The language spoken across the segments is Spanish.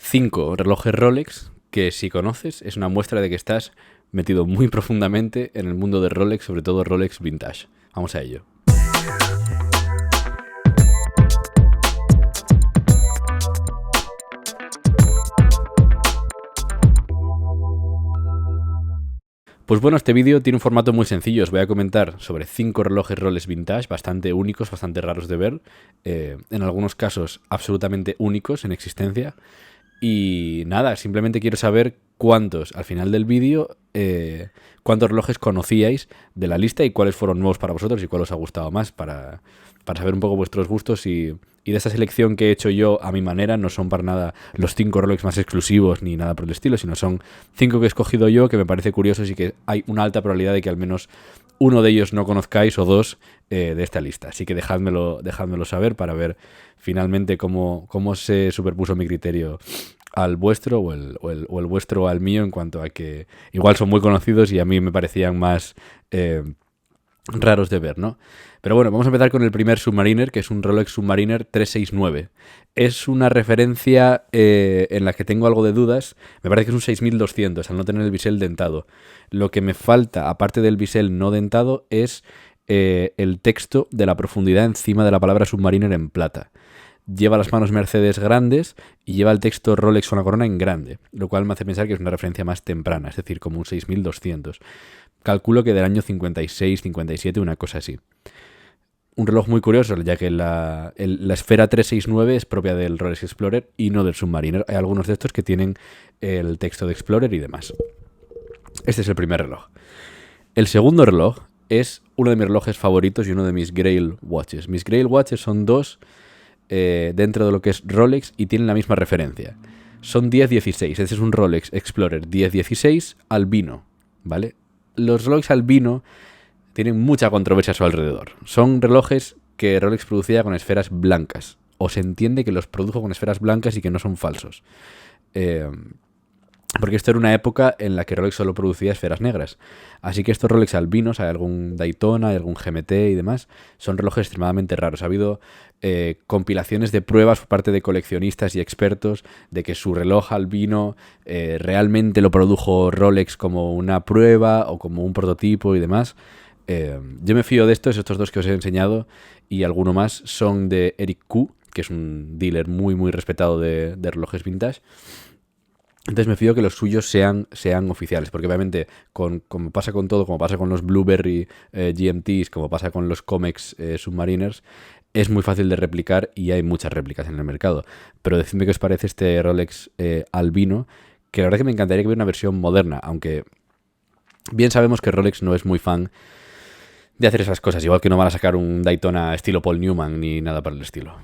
5 relojes Rolex que, si conoces, es una muestra de que estás metido muy profundamente en el mundo de Rolex, sobre todo Rolex Vintage. Vamos a ello. Pues bueno, este vídeo tiene un formato muy sencillo. Os voy a comentar sobre 5 relojes Rolex Vintage bastante únicos, bastante raros de ver, en algunos casos absolutamente únicos en existencia. Y nada, simplemente quiero saber cuántos, al final del vídeo, cuántos relojes conocíais de la lista y cuáles fueron nuevos para vosotros y cuál os ha gustado más para saber un poco vuestros gustos y de esta selección que he hecho yo a mi manera. No son para nada los 5 Rolex más exclusivos ni nada por el estilo, sino son 5 que he escogido yo, que me parece curiosos y que hay una alta probabilidad de que al menos uno de ellos no conozcáis o dos de esta lista. Así que dejádmelo saber para ver finalmente cómo se superpuso mi criterio al vuestro o el vuestro al mío, en cuanto a que igual son muy conocidos y a mí me parecían más raros de ver, ¿no? Pero bueno, vamos a empezar con el primer Submariner, que es un Rolex Submariner 369. Es una referencia en la que tengo algo de dudas. Me parece que es un 6200, al no tener el bisel dentado. Lo que me falta, aparte del bisel no dentado, es el texto de la profundidad encima de la palabra Submariner en plata. Lleva las manos Mercedes grandes y lleva el texto Rolex con la corona en grande, lo cual me hace pensar que es una referencia más temprana, es decir, como un 6200. Calculo que del año 56, 57, una cosa así. Un reloj muy curioso, ya que la esfera 369 es propia del Rolex Explorer y no del Submariner. Hay algunos de estos que tienen el texto de Explorer y demás. Este es el primer reloj. El segundo reloj es uno de mis relojes favoritos y uno de mis Grail Watches. Mis Grail Watches son dos dentro de lo que es Rolex y tienen la misma referencia. Son 10-16. Este es un Rolex Explorer 10-16 albino, ¿vale? Los relojes albino tienen mucha controversia a su alrededor. Son relojes que Rolex producía con esferas blancas. O se entiende que los produjo con esferas blancas y que no son falsos. Porque esto era una época en la que Rolex solo producía esferas negras. Así que estos Rolex albinos, hay algún Daytona, hay algún GMT y demás, son relojes extremadamente raros. Ha habido compilaciones de pruebas por parte de coleccionistas y expertos de que su reloj albino realmente lo produjo Rolex como una prueba o como un prototipo y demás. Yo me fío de estos dos que os he enseñado, y alguno más son de Eric Q, que es un dealer muy muy respetado de relojes vintage. Entonces me fío que los suyos sean oficiales, porque obviamente como pasa con todo, como pasa con los Blueberry GMTs, como pasa con los Comex Submariners, es muy fácil de replicar y hay muchas réplicas en el mercado. Pero decidme qué os parece este Rolex albino, que la verdad que me encantaría que hubiera una versión moderna, aunque bien sabemos que Rolex no es muy fan de hacer esas cosas, igual que no van a sacar un Daytona estilo Paul Newman ni nada por el estilo.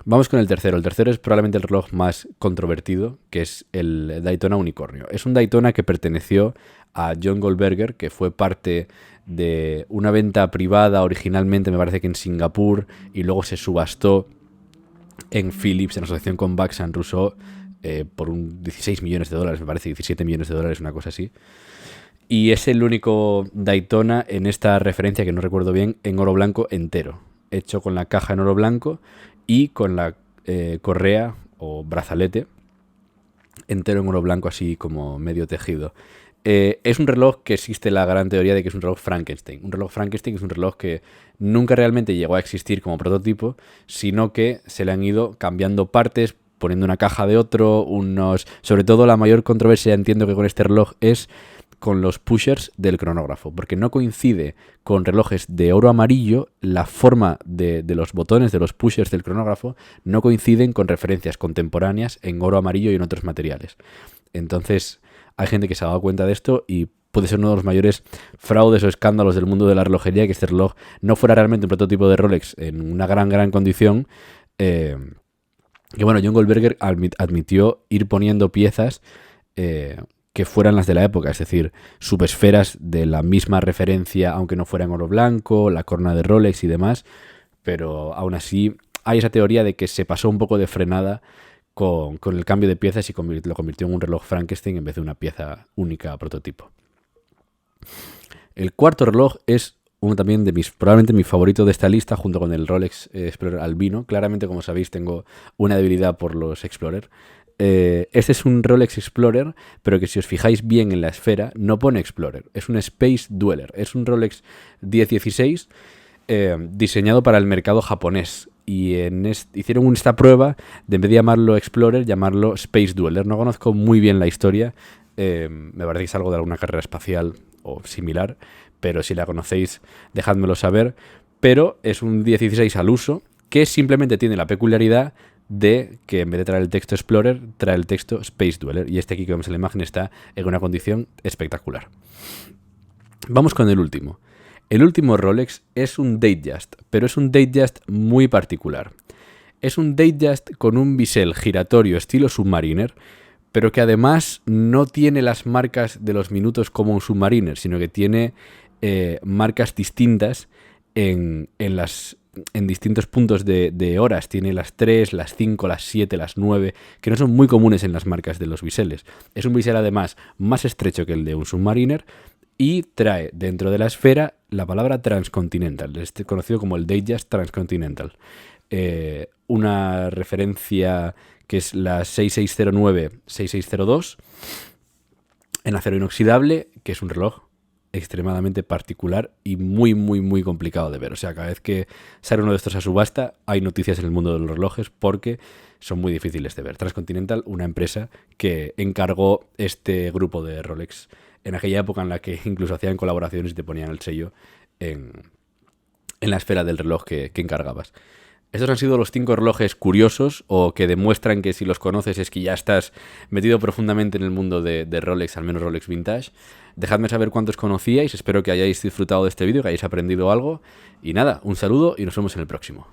Vamos con el tercero. El tercero es probablemente el reloj más controvertido, que es el Daytona Unicornio. Es un Daytona que perteneció a John Goldberger, que fue parte de una venta privada originalmente, me parece que en Singapur, y luego se subastó en Philips, en asociación con Bax and Rousseau, por un 16 millones de dólares, me parece, 17 millones de dólares, una cosa así. Y es el único Daytona en esta referencia, que no recuerdo bien, en oro blanco entero, hecho con la caja en oro blanco y con la correa o brazalete entero en oro blanco, así como medio tejido. Es un reloj que existe la gran teoría de que es un reloj Frankenstein. Un reloj Frankenstein es un reloj que nunca realmente llegó a existir como prototipo, sino que se le han ido cambiando partes, poniendo una caja de otro, sobre todo la mayor controversia, entiendo que con este reloj, es con los pushers del cronógrafo, porque no coincide con relojes de oro amarillo. La forma de los botones de los pushers del cronógrafo no coinciden con referencias contemporáneas en oro amarillo y en otros materiales. Entonces hay gente que se ha dado cuenta de esto y puede ser uno de los mayores fraudes o escándalos del mundo de la relojería, que este reloj no fuera realmente un prototipo de Rolex en una gran condición. Que bueno, John Goldberger admitió ir poniendo piezas que fueran las de la época, es decir, subesferas de la misma referencia, aunque no fuera en oro blanco, la corona de Rolex y demás, pero aún así hay esa teoría de que se pasó un poco de frenada con el cambio de piezas y lo convirtió en un reloj Frankenstein en vez de una pieza única prototipo. El cuarto reloj es uno también de probablemente mi favorito de esta lista, junto con el Rolex Explorer albino. Claramente, como sabéis, tengo una debilidad por los Explorer. este es un Rolex Explorer, pero que si os fijáis bien en la esfera, no pone Explorer, es un Space Dweller. Es un Rolex 1016 diseñado para el mercado japonés. Y hicieron esta prueba de, en vez de llamarlo Explorer, llamarlo Space Dweller. No conozco muy bien la historia, me parece que es algo de alguna carrera espacial o similar, pero si la conocéis, dejádmelo saber. Pero es un 1016 al uso, que simplemente tiene la peculiaridad de que en vez de traer el texto Explorer, trae el texto Space Dweller. Y este aquí que vemos en la imagen está en una condición espectacular. Vamos con el último. El último Rolex es un Datejust, pero es un Datejust muy particular. Es un Datejust con un bisel giratorio estilo Submariner, pero que además no tiene las marcas de los minutos como un Submariner, sino que tiene marcas distintas en distintos puntos de horas. Tiene las 3, las 5, las 7, las 9, que no son muy comunes en las marcas de los biseles. Es un bisel además más estrecho que el de un Submariner y trae dentro de la esfera la palabra Transcontinental, conocido como el Datejust Transcontinental. Una referencia que es la 6609-6602 en acero inoxidable, que es un reloj extremadamente particular y muy, muy, muy complicado de ver. O sea, cada vez que sale uno de estos a subasta, hay noticias en el mundo de los relojes porque son muy difíciles de ver. Transcontinental, una empresa que encargó este grupo de Rolex en aquella época en la que incluso hacían colaboraciones y te ponían el sello en la esfera del reloj que encargabas. Estos han sido los 5 relojes curiosos o que demuestran que si los conoces es que ya estás metido profundamente en el mundo de Rolex, al menos Rolex Vintage. Dejadme saber cuántos conocíais, espero que hayáis disfrutado de este vídeo, que hayáis aprendido algo. Y nada, un saludo y nos vemos en el próximo.